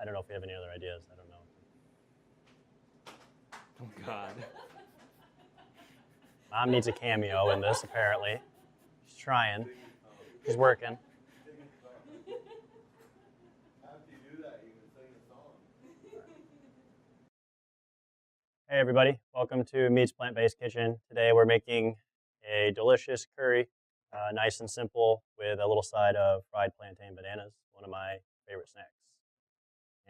don't know if you have any other ideas. I don't know. Oh, God. Mom needs a cameo in this, apparently. She's trying. She's working. Hey everybody, welcome to Meat's Plant-Based Kitchen. Today we're making a delicious curry, nice and simple, with a little side of fried plantain bananas, one of my favorite snacks.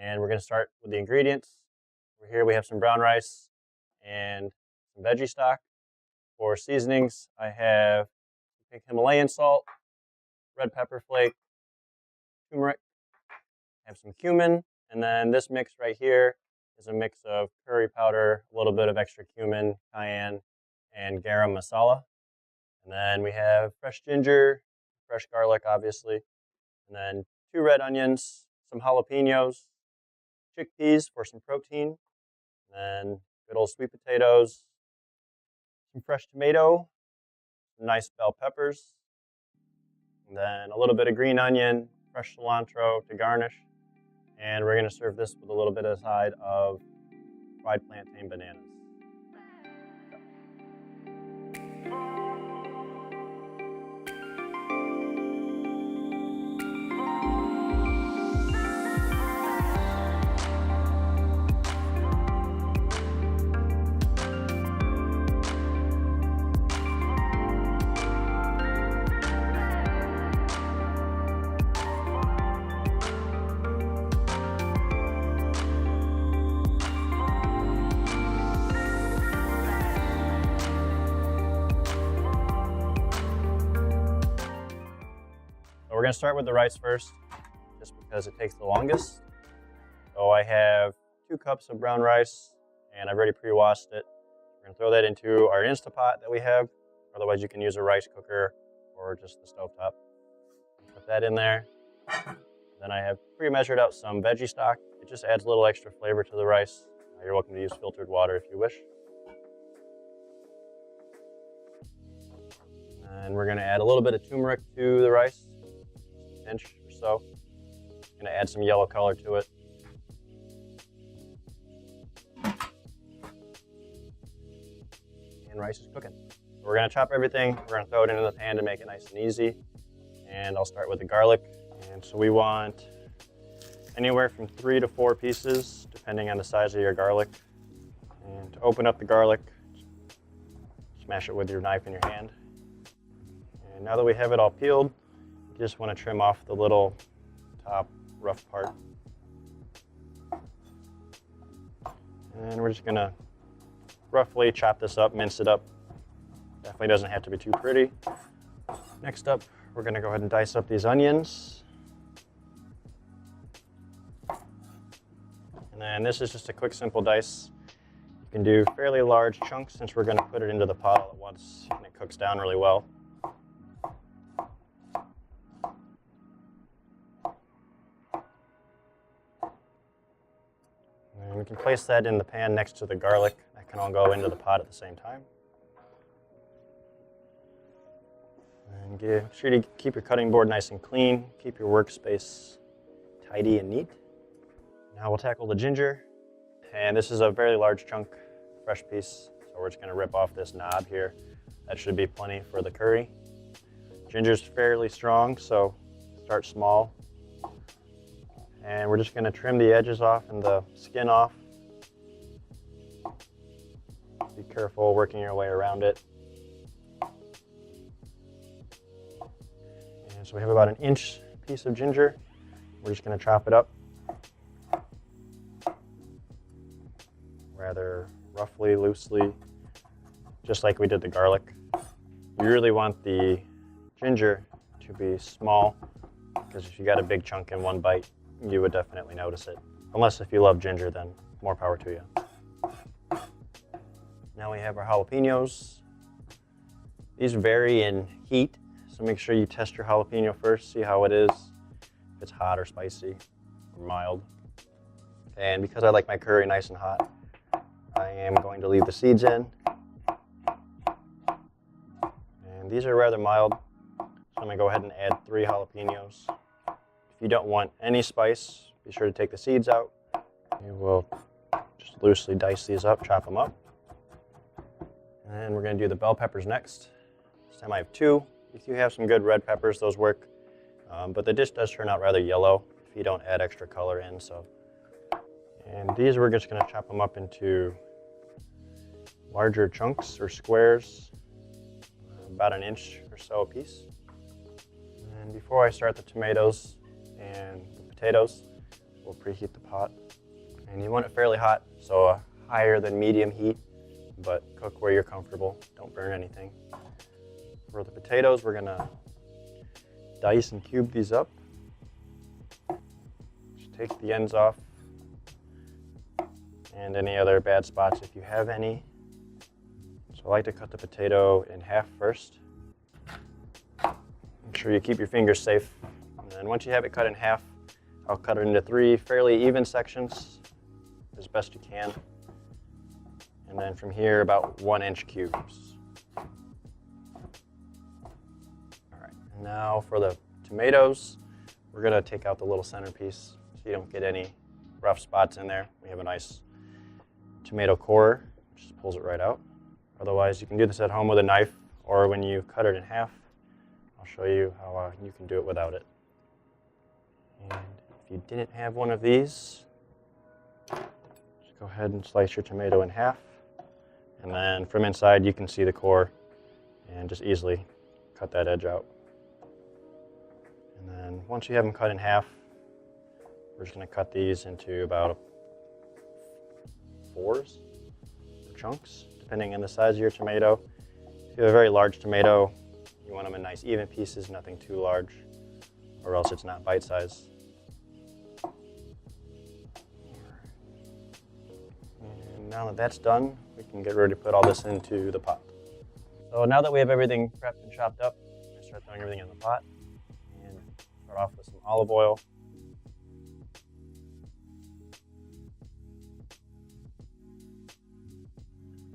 And we're going to start with the ingredients. Over here we have some brown rice and some veggie stock. For seasonings, I have pink Himalayan salt, red pepper flake, turmeric, I have some cumin, and then this mix right here is a mix of curry powder, a little bit of extra cumin, cayenne, and garam masala. And then we have fresh ginger, fresh garlic, obviously, and then 2 red onions, some jalapenos, chickpeas for some protein, and then good old sweet potatoes, some fresh tomato, some nice bell peppers, and then a little bit of green onion, fresh cilantro to garnish. And we're going to serve this with a little bit of a side of fried plantain bananas. We're going to start with the rice first, just because it takes the longest. So I have 2 cups of brown rice, and I've already pre-washed it. We're going to throw that into our Instapot that we have. Otherwise, you can use a rice cooker or just the stovetop. Put that in there. Then I have pre-measured out some veggie stock. It just adds a little extra flavor to the rice. You're welcome to use filtered water if you wish. And we're going to add a little bit of turmeric to the rice. Inch or so. Going to add some yellow color to it. And rice is cooking. So we're going to chop everything. We're going to throw it into the pan to make it nice and easy. And I'll start with the garlic. And so we want anywhere from 3 to 4 pieces, depending on the size of your garlic. And to open up the garlic, smash it with your knife in your hand. And now that we have it all peeled, you just want to trim off the little top rough part. And we're just going to roughly chop this up, mince it up. Definitely doesn't have to be too pretty. Next up, we're going to go ahead and dice up these onions. And then this is just a quick, simple dice. You can do fairly large chunks since we're going to put it into the pot all at once, and it cooks down really well. And we can place that in the pan next to the garlic. That can all go into the pot at the same time. And make sure to keep your cutting board nice and clean. Keep your workspace tidy and neat. Now we'll tackle the ginger. And this is a very large chunk, fresh piece. So we're just going to rip off this knob here. That should be plenty for the curry. Ginger's fairly strong, so start small. And we're just going to trim the edges off and the skin off. Be careful working your way around it. And so we have about an inch piece of ginger. We're just going to chop it up rather roughly, loosely, just like we did the garlic. You really want the ginger to be small, because if you got a big chunk in one bite, you would definitely notice it. Unless if you love ginger, then more power to you. Now we have our jalapenos. These vary in heat, so make sure you test your jalapeno first, see how it is, if it's hot or spicy or mild. And because I like my curry nice and hot, I am going to leave the seeds in. And these are rather mild, so I'm going to go ahead and add 3 jalapenos. If you don't want any spice, Be sure to take the seeds out. We will just loosely dice these up, chop them up. And then we're going to do the bell peppers next. This time I have 2. If you have some good red peppers, those work. But the dish does turn out rather yellow if you don't add extra color in. And these we're just going to chop them up into larger chunks or squares, about 1 inch or so a piece. And before I start the tomatoes and the potatoes, we'll preheat the pot. And you want it fairly hot, so higher than medium heat, but cook where you're comfortable. Don't burn anything. For the potatoes, we're gonna dice and cube these up. Just take the ends off and any other bad spots if you have any. So I like to cut the potato in half first. Make sure you keep your fingers safe. And then once you have it cut in half, I'll cut it into 3 fairly even sections as best you can. And then from here, about 1 inch cubes. All right, now for the tomatoes, we're gonna take out the little centerpiece so you don't get any rough spots in there. We have a nice tomato core, which just pulls it right out. Otherwise, you can do this at home with a knife, or when you cut it in half, I'll show you how you can do it without it. And if you didn't have one of these, just go ahead and slice your tomato in half. And then from inside, you can see the core and just easily cut that edge out. And then once you have them cut in half, we're just going to cut these into about 4s or chunks, depending on the size of your tomato. If you have a very large tomato, you want them in nice even pieces, nothing too large, or else it's not bite size. And now that that's done, we can get ready to put all this into the pot. So now that we have everything prepped and chopped up, I'm going to start throwing everything in the pot. And start off with some olive oil.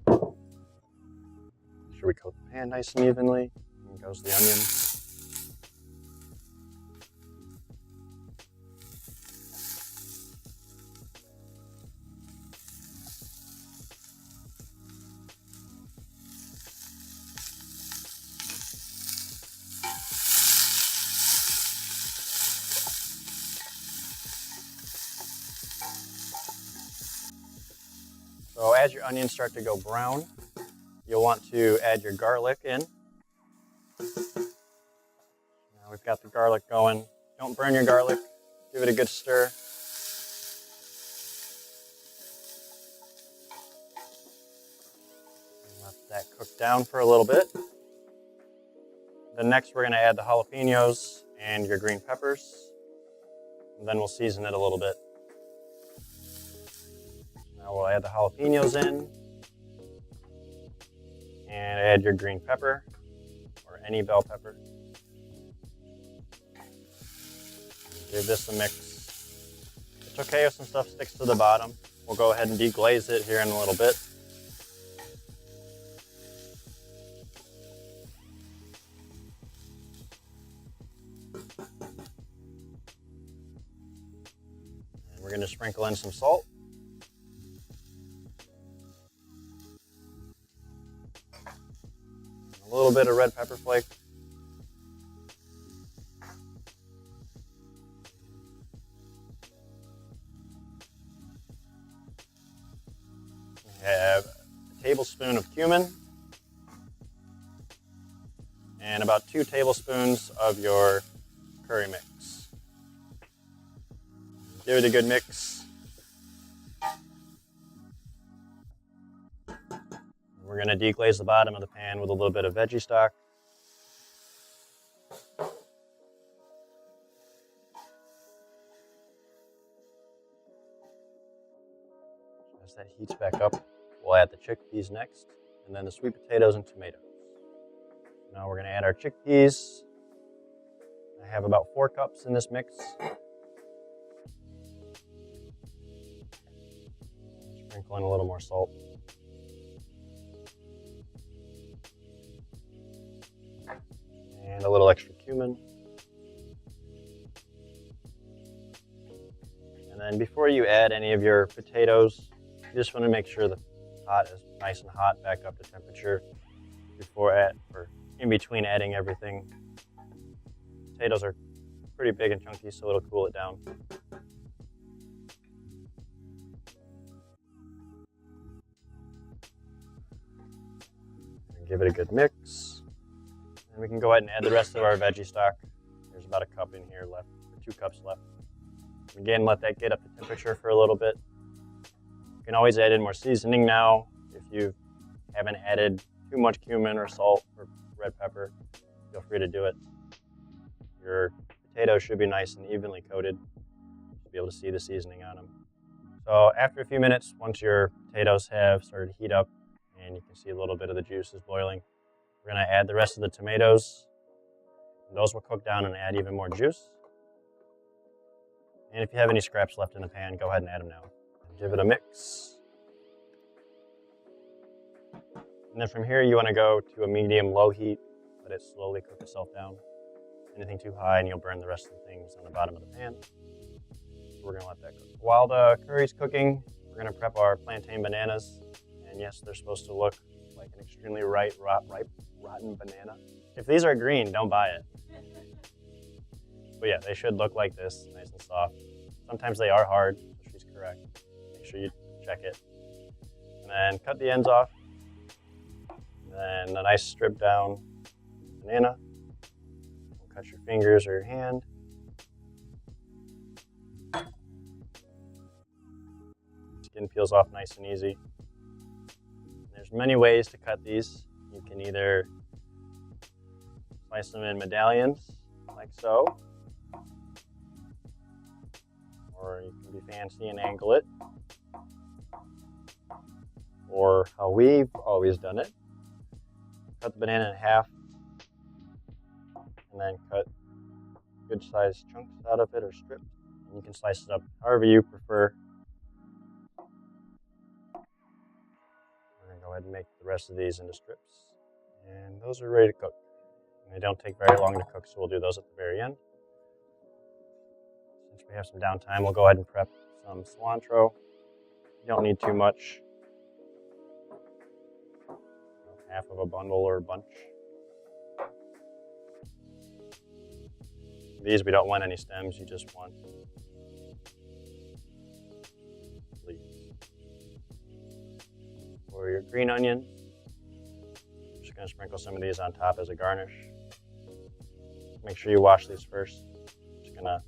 Make sure we coat the pan nice and evenly. And goes the onion. So as your onions start to go brown, you'll want to add your garlic in. Now we've got the garlic going. Don't burn your garlic. Give it a good stir. Let that cook down for a little bit. Then next we're going to add the jalapenos and your green peppers. And then we'll season it a little bit. Now we'll add the jalapenos in. And add your green pepper, or any bell pepper. Give this a mix. It's okay if some stuff sticks to the bottom. We'll go ahead and deglaze it here in a little bit. And we're going to sprinkle in some salt. A little bit of red pepper flake. We have a tablespoon of cumin and about 2 tablespoons of your curry mix. Give it a good mix. We're going to deglaze the bottom of the pan with a little bit of veggie stock. As that heats back up, we'll add the chickpeas next, and then the sweet potatoes and tomatoes. Now we're going to add our chickpeas. I have about 4 cups in this mix. Sprinkle in a little more salt. And a little extra cumin. you add any of your potatoes, you just want to make sure the pot is nice and hot back up to temperature or in between adding everything. Potatoes are pretty big and chunky, so it'll cool it down. And give it a good mix. And we can go ahead and add the rest of our veggie stock. There's about a cup in here left, or 2 cups left. Again, let that get up to temperature for a little bit. You can always add in more seasoning now. If you haven't added too much cumin or salt or red pepper, feel free to do it. Your potatoes should be nice and evenly coated. You'll be able to see the seasoning on them. So after a few minutes, once your potatoes have started to heat up and you can see a little bit of the juices boiling, we're going to add the rest of the tomatoes. Those will cook down and add even more juice. And if you have any scraps left in the pan, go ahead and add them now. Give it a mix. And then from here, you want to go to a medium-low heat. Let it slowly cook itself down. Anything too high and you'll burn the rest of the things on the bottom of the pan. So we're going to let that cook. While the curry's cooking, we're going to prep our plantain bananas. And yes, they're supposed to look like an extremely ripe, rotten banana. If these are green, don't buy it. But yeah, they should look like this, nice and soft. Sometimes they are hard, so she's correct. Make sure you check it. And then cut the ends off. And then a nice strip down banana. Cut your fingers or your hand. Skin peels off nice and easy. There's many ways to cut these. You can either slice them in medallions, like so. Or you can be fancy and angle it. Or how we've always done it. Cut the banana in half. And then cut good sized chunks out of it or strips. And you can slice it up however you prefer. We're going to go ahead and make the rest of these into strips. And those are ready to cook. And they don't take very long to cook, so we'll do those at the very end. Since we have some downtime, we'll go ahead and prep some cilantro. You don't need too much. Half of a bundle or a bunch. These, we don't want any stems, you just want leaves. For your green onions, I'm just going to sprinkle some of these on top as a garnish. Make sure you wash these first. Just going to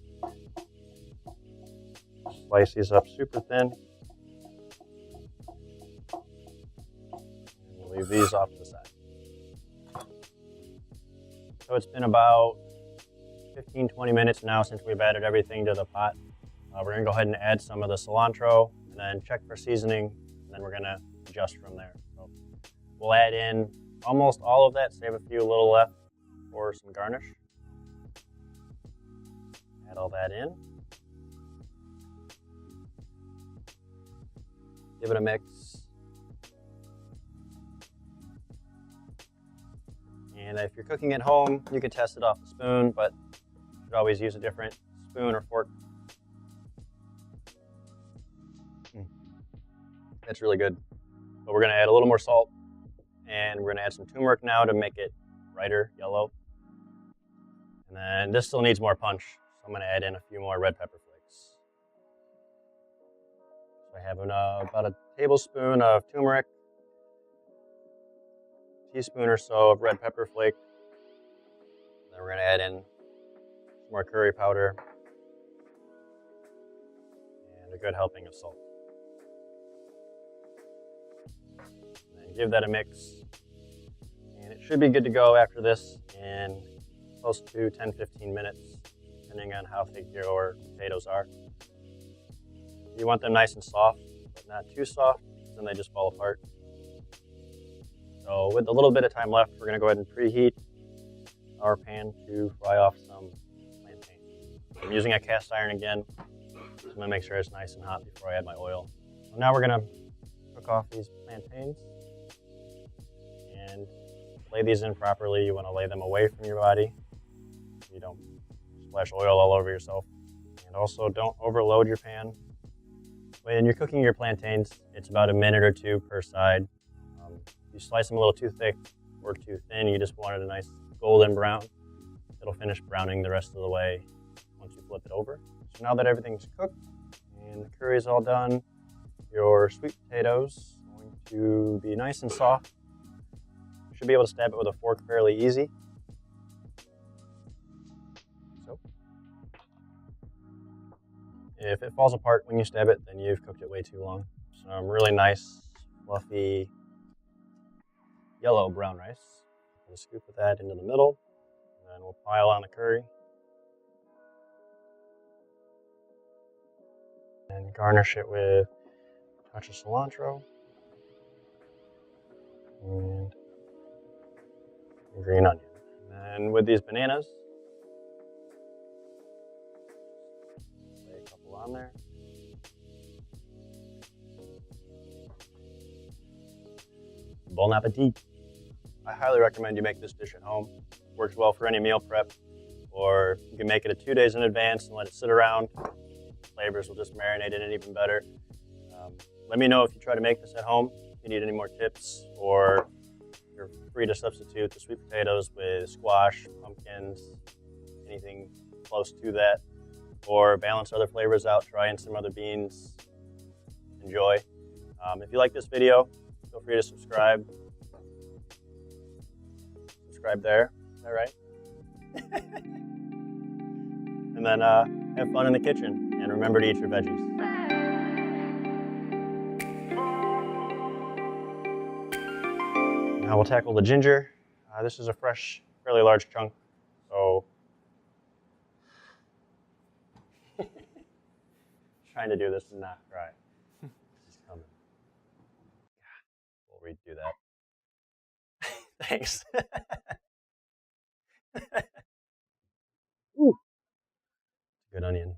slice these up super thin. And leave these off to the side. So it's been about 15-20 minutes now since we've added everything to the pot. We're going to go ahead and add some of the cilantro and then check for seasoning, and then we're going to adjust from there. So we'll add in almost all of that, save a few little left for some garnish. Add all that in. Give it a mix. And if you're cooking at home, you can test it off the spoon, but you should always use a different spoon or fork. That's really good. But we're going to add a little more salt, and we're going to add some turmeric now to make it brighter yellow. And then this still needs more punch, so I'm going to add in a few more red pepper flakes. So I have about a tablespoon of turmeric, a teaspoon or so of red pepper flake. Then we're going to add in some more curry powder and a good helping of salt. Give that a mix, and it should be good to go after this in close to 10-15 minutes, depending on how thick your potatoes are. You want them nice and soft, but not too soft, then they just fall apart. So with a little bit of time left, we're going to go ahead and preheat our pan to fry off some plantains. I'm using a cast iron again, so I'm going to make sure it's nice and hot before I add my oil. So now we're going to cook off these plantains. And lay these in properly. You want to lay them away from your body. You don't splash oil all over yourself. And also don't overload your pan. When you're cooking your plantains, it's about a minute or two per side. If you slice them a little too thick or too thin, you just want it a nice golden brown. It'll finish browning the rest of the way once you flip it over. So now that everything's cooked and the curry is all done, your sweet potatoes are going to be nice and soft. You should be able to stab it with a fork fairly easy. So, if it falls apart when you stab it, then you've cooked it way too long. Some really nice, fluffy, yellow brown rice. We'll scoop of that into the middle, and then we'll pile on the curry. And garnish it with a touch of cilantro and green onion. And with these bananas, lay a couple on there. Bon appetit! I highly recommend you make this dish at home. Works well for any meal prep, or you can make it 2 days in advance and let it sit around. Flavors will just marinate in it even better. Let me know if you try to make this at home. If you need any more tips, or you're free to substitute the sweet potatoes with squash, pumpkins, anything close to that, or balance other flavors out, try in some other beans. Enjoy. If you like this video, feel free to subscribe. Subscribe there. Is that right? And then have fun in the kitchen, and remember to eat your veggies. Now we'll tackle the ginger. This is a fresh, fairly large chunk, so trying to do this and not cry. It's coming. We'll redo that. Thanks. Ooh. Good onion.